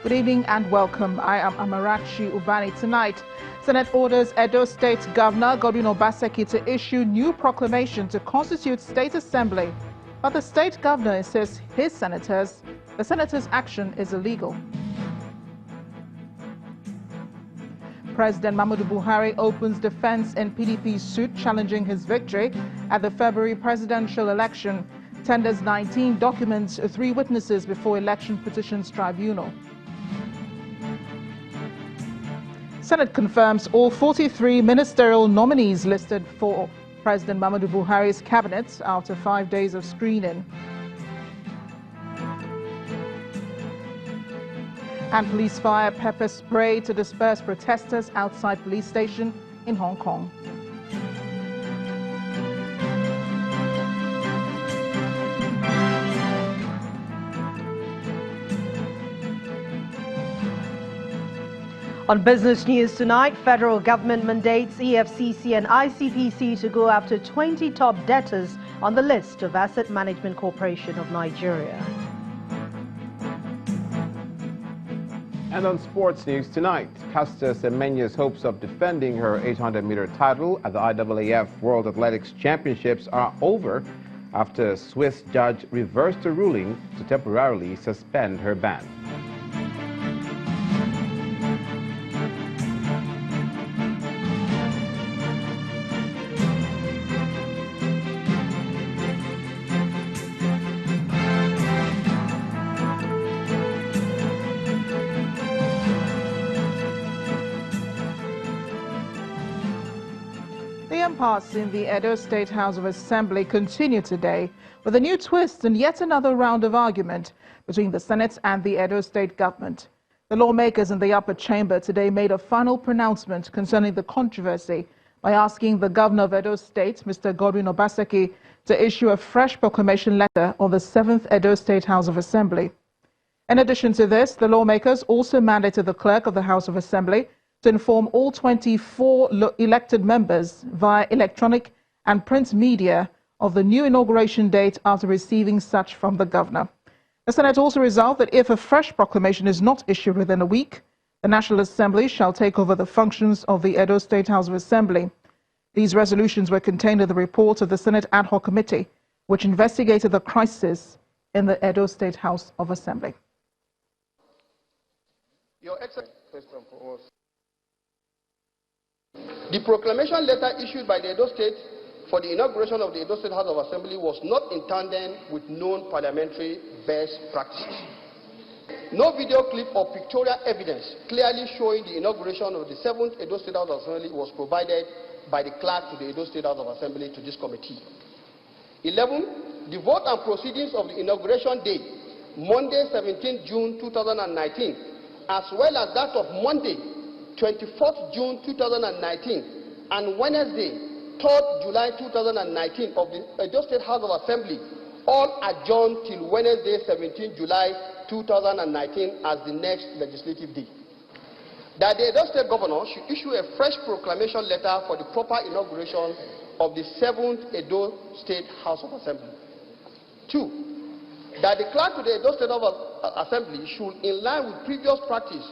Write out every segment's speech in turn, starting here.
Good evening and welcome. I am Amarachi Ubani. Tonight, Senate orders Edo State Governor Godwin Obaseki to issue new proclamation to constitute State Assembly. But the state governor insists the senator's action is illegal. President Muhammadu Buhari opens defense in PDP suit challenging his victory at the February presidential election. Tenders 19 documents 3 witnesses before Election Petitions Tribunal. Senate confirms all 43 ministerial nominees listed for President Muhammadu Buhari's cabinet after 5 days of screening. And police fire pepper spray to disperse protesters outside police station in Hong Kong. On business news tonight, federal government mandates EFCC and ICPC to go after 20 top debtors on the list of Asset Management Corporation of Nigeria. And on sports news tonight, Caster Semenya's hopes of defending her 800-meter title at the IAAF World Athletics Championships are over after a Swiss judge reversed a ruling to temporarily suspend her ban. The impasse in the Edo State House of Assembly continued today with a new twist and yet another round of argument between the Senate and the Edo State government. The lawmakers in the upper chamber today made a final pronouncement concerning the controversy by asking the governor of Edo State, Mr. Godwin Obaseki, to issue a fresh proclamation letter on the 7th Edo State House of Assembly. In addition to this, the lawmakers also mandated the clerk of the House of Assembly to inform all 24 elected members via electronic and print media of the new inauguration date after receiving such from the governor. The Senate also resolved that if a fresh proclamation is not issued within a week, the National Assembly shall take over the functions of the Edo State House of Assembly. These resolutions were contained in the report of the Senate Ad Hoc Committee, which investigated the crisis in the Edo State House of Assembly. Your Excellency, first and foremost, the proclamation letter issued by the Edo State for the inauguration of the Edo State House of Assembly was not in tandem with known parliamentary best practices. No video clip or pictorial evidence clearly showing the inauguration of the 7th Edo State House of Assembly was provided by the clerk to the Edo State House of Assembly to this committee. 11. The vote and proceedings of the inauguration day, Monday, 17 June 2019, as well as that of Monday, 24th June 2019 and Wednesday, 3rd July 2019 of the Edo State House of Assembly, all adjourned till Wednesday, 17 July 2019 as the next legislative day. That the Edo State Governor should issue a fresh proclamation letter for the proper inauguration of the 7th Edo State House of Assembly. 2. That the clerk to the Edo State House of Assembly should, in line with previous practice,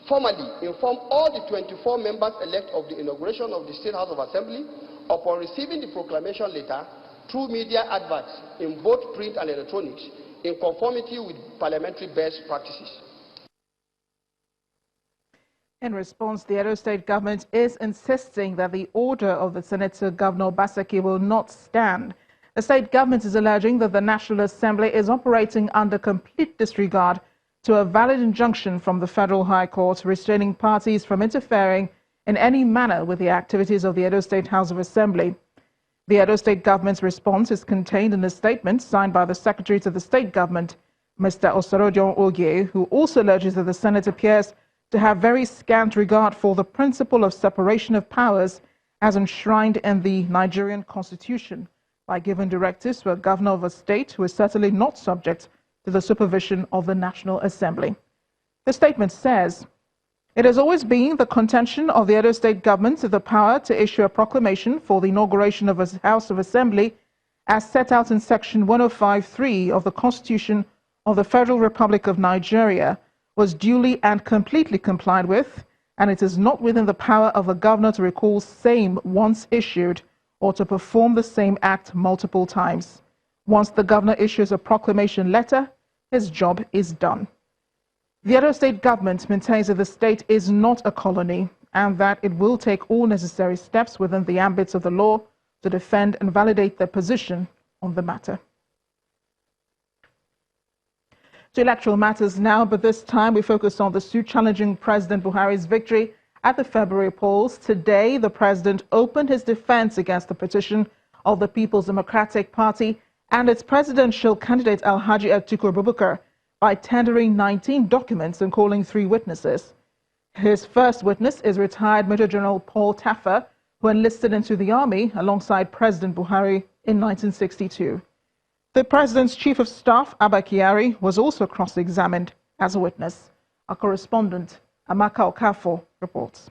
formally inform all the 24 members-elect of the inauguration of the State House of Assembly upon receiving the proclamation letter through media adverts in both print and electronics in conformity with parliamentary best practices. In response, the Edo State government is insisting that the order of the Senator Governor Obaseki will not stand. The state government is alleging that the National Assembly is operating under complete disregard to a valid injunction from the Federal High Court restraining parties from interfering in any manner with the activities of the Edo State House of Assembly. The Edo State government's response is contained in a statement signed by the Secretary to the State Government, Mr. Osorojon Ogie, who also alleges that the Senate appears to have very scant regard for the principle of separation of powers as enshrined in the Nigerian Constitution by giving directives to a governor of a state who is certainly not subject to the supervision of the National Assembly. The statement says, "It has always been the contention of the Edo State government the power to issue a proclamation for the inauguration of a House of Assembly as set out in Section 105(3) of the Constitution of the Federal Republic of Nigeria was duly and completely complied with, and it is not within the power of a governor to recall same once issued or to perform the same act multiple times. Once the governor issues a proclamation letter, his job is done. The Edo State government maintains that the state is not a colony and that it will take all necessary steps within the ambits of the law to defend and validate their position on the matter. To electoral matters now, but this time we focus on the suit challenging President Buhari's victory at the February polls. Today, the president opened his defense against the petition of the People's Democratic Party and its presidential candidate Alhaji Atiku Abubakar by tendering 19 documents and calling 3 witnesses. His first witness is retired Major General Paul Taffa, who enlisted into the army alongside President Buhari in 1962. The president's chief of staff, Abba Kyari, was also cross-examined as a witness. Our correspondent, Amaka Okafor, reports.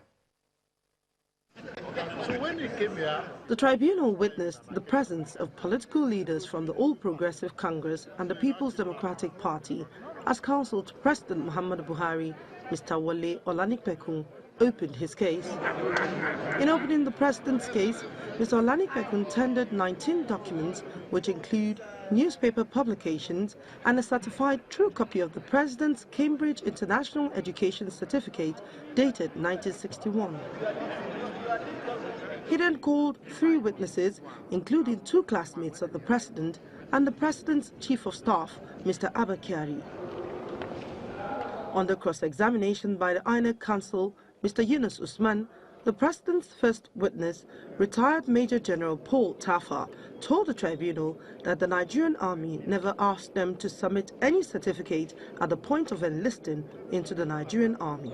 The tribunal witnessed the presence of political leaders from the All Progressive Congress and the People's Democratic Party as counsel to President Muhammadu Buhari. Mr. Wale Olanipekun opened his case. In opening the president's case, Mr. Olanipekun tendered 19 documents which include newspaper publications and a certified true copy of the president's Cambridge International Education Certificate dated 1961. He then called 3 witnesses, including 2 classmates of the president and the president's chief of staff, Mr. Abba Kyari. Under cross-examination by the INEC counsel, Mr. Yunus Usman, the president's first witness, retired Major General Paul Taffa, told the tribunal that the Nigerian army never asked them to submit any certificate at the point of enlisting into the Nigerian army.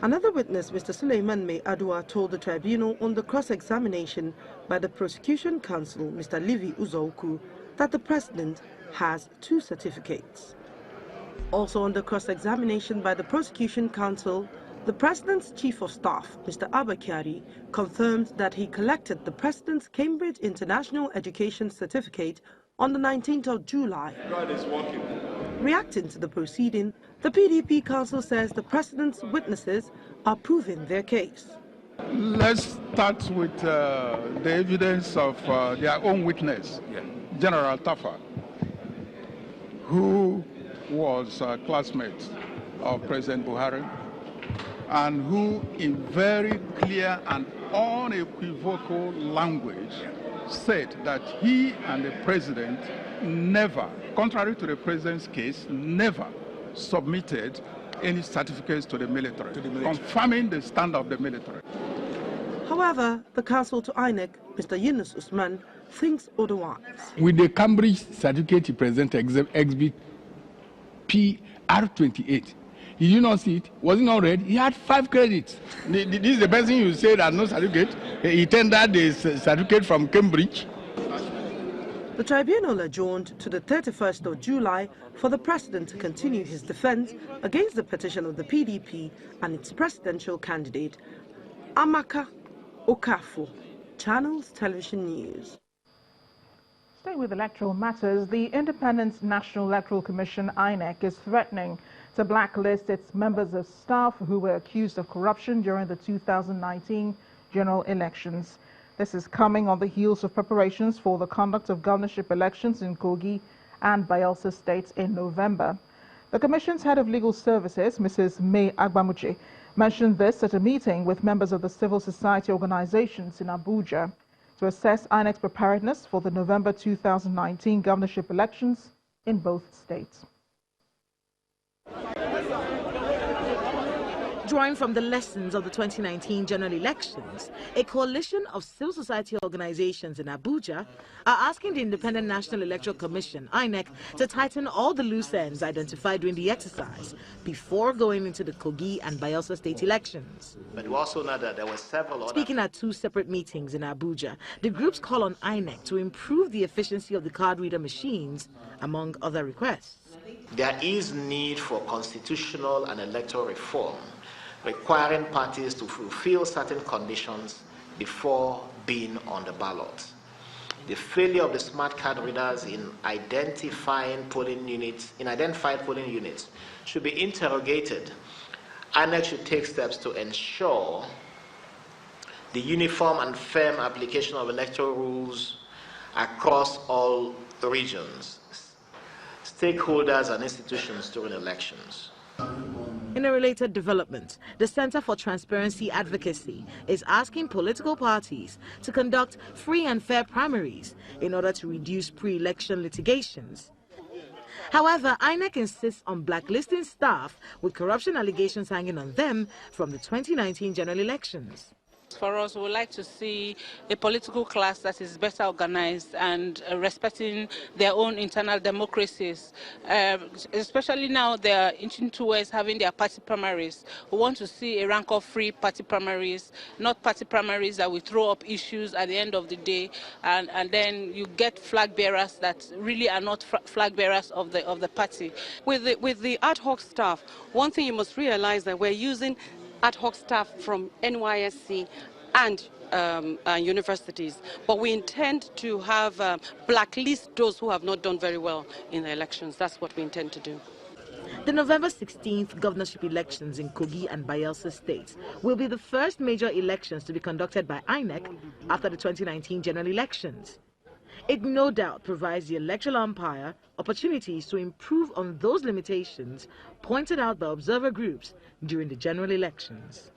Another witness, Mr. Suleiman May Adua, told the tribunal on the cross-examination by the prosecution counsel, Mr. Livy Uzoku, that the president has 2 certificates. Also under cross-examination by the prosecution counsel, the president's chief of staff, Mr. Abba Kyari, confirmed that he collected the president's Cambridge International Education Certificate on the 19th of July. God is working. Reacting to the proceeding, the PDP counsel says the president's witnesses are proving their case. Let's start with the evidence of their own witness, General Taffa, who was a classmate of President Buhari and who in very clear and unequivocal language said that he and the president never, contrary to the president's case, never submitted any certificates to the military, confirming the stand of the military. However, the counsel to INEC, Mr. Yunus Usman, thinks otherwise. With the Cambridge certificate he presented, exhibit PR28. Did you not see it? Was it not read? He had 5 credits. This is the person you say that no certificate. He tendered the certificate from Cambridge. The tribunal adjourned to the 31st of July for the president to continue his defense against the petition of the PDP and its presidential candidate. Amaka Okafor, Channels Television News. Staying with electoral matters, the Independent National Electoral Commission, INEC, is threatening to blacklist its members of staff who were accused of corruption during the 2019 general elections. This is coming on the heels of preparations for the conduct of governorship elections in Kogi and Bayelsa states in November. The Commission's head of legal services, Mrs. May Agbamuche, mentioned this at a meeting with members of the civil society organizations in Abuja to assess INEC's preparedness for the November 2019 governorship elections in both states. Drawing from the lessons of the 2019 general elections, a coalition of civil society organizations in Abuja are asking the Independent National Electoral Commission, INEC, to tighten all the loose ends identified during the exercise before going into the Kogi and Bayelsa state elections. But we also know that there were several other... Speaking at 2 separate meetings in Abuja, the groups call on INEC to improve the efficiency of the card reader machines, among other requests. There is need for constitutional and electoral reform, requiring parties to fulfill certain conditions before being on the ballot. the failure of the smart card readers in identified polling units should be interrogated. INEC should take steps to ensure the uniform and firm application of electoral rules across all regions, stakeholders and institutions during elections. In a related development, the Center for Transparency Advocacy is asking political parties to conduct free and fair primaries in order to reduce pre-election litigations. However, INEC insists on blacklisting staff with corruption allegations hanging on them from the 2019 general elections. For us, we would like to see a political class that is better organized and respecting their own internal democracies. Especially now they are inching towards having their party primaries. We want to see a rank-of-free party primaries, not party primaries that will throw up issues at the end of the day, and then you get flag bearers that really are not flag bearers of the party. With the ad hoc staff, one thing you must realize that we're using ad hoc staff from NYSC and universities, but we intend to have blacklist those who have not done very well in the elections. That's what we intend to do. The November 16th governorship elections in Kogi and Bayelsa states will be the first major elections to be conducted by INEC after the 2019 general elections. It no doubt provides the electoral umpire opportunities to improve on those limitations pointed out by observer groups during the general elections.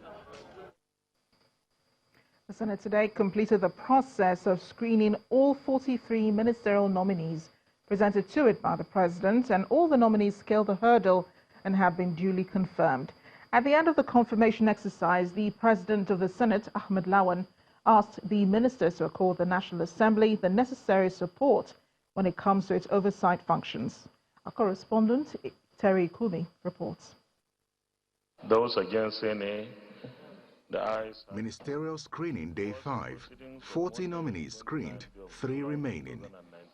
The Senate today completed the process of screening all 43 ministerial nominees presented to it by the President, and all the nominees scaled the hurdle and have been duly confirmed. At the end of the confirmation exercise, the President of the Senate, Ahmed Lawan, asked the ministers to accord the National Assembly the necessary support when it comes to its oversight functions. Our correspondent, Terry Kumi, reports. Those against say nay. The ayes. Ministerial screening day 5. 40 nominees screened, 3 remaining.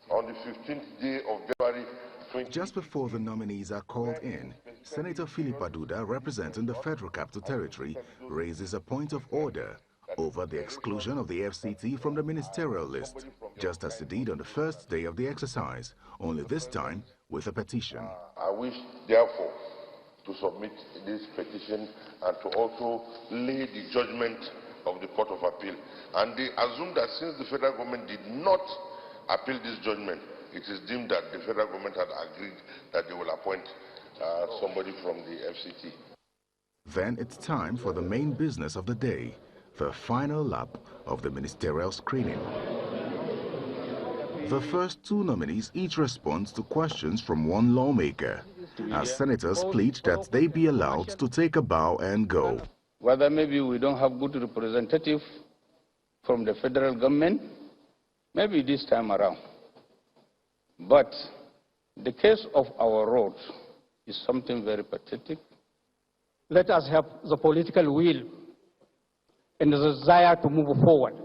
On the 15th day of February 20... Just before the nominees are called in, Senator Philip Aduda, representing the Federal Capital Territory, raises a point of order over the exclusion of the FCT from the ministerial list, just as he did on the first day of the exercise, only this time with a petition. I wish, therefore, to submit this petition and to also lay the judgment of the Court of Appeal. And they assume that since the federal government did not appeal this judgment, it is deemed that the federal government had agreed that they will appoint somebody from the FCT. Then it's time for the main business of the day, the final lap of the ministerial screening. The first 2 nominees each respond to questions from one lawmaker, as senators plead that they be allowed to take a bow and go. Whether maybe we don't have good representative from the federal government, maybe this time around. But the case of our roads is something very pathetic. Let us have the political will and the desire to move forward.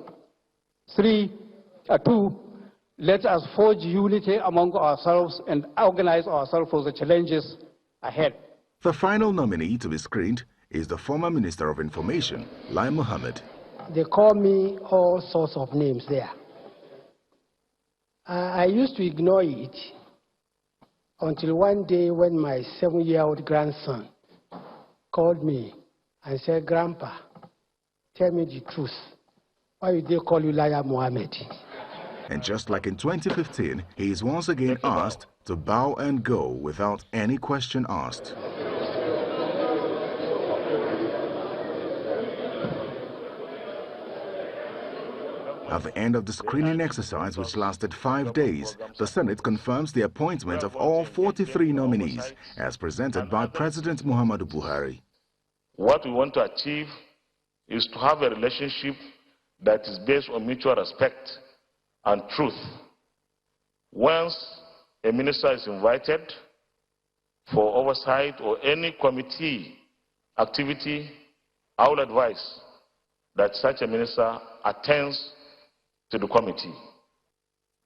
2, let us forge unity among ourselves and organize ourselves for the challenges ahead. The final nominee to be screened is the former Minister of Information, Lai Mohammed. They call me all sorts of names there. I used to ignore it until one day when my 7-year-old grandson called me and said, "Grandpa, tell me the truth. Why did they call you Lai Mohammed?" And just like in 2015, he is once again asked to bow and go without any question asked. At the end of the screening exercise, which lasted 5 days, the Senate confirms the appointment of all 43 nominees as presented by President Muhammadu Buhari. What we want to achieve is to have a relationship that is based on mutual respect and truth. Once a minister is invited for oversight or any committee activity, I would advise that such a minister attends to the committee.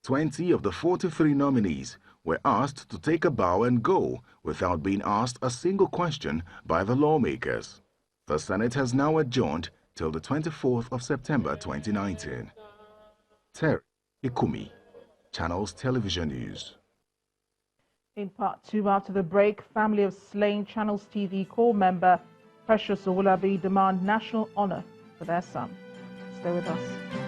20 of the 43 nominees were asked to take a bow and go without being asked a single question by the lawmakers. The Senate has now adjourned till the 24th of September 2019. Terry Ikumi. Channels Television News. In part 2, after the break, family of slain Channels TV core member Precious Owolabi demand national honor for their son. Stay with us.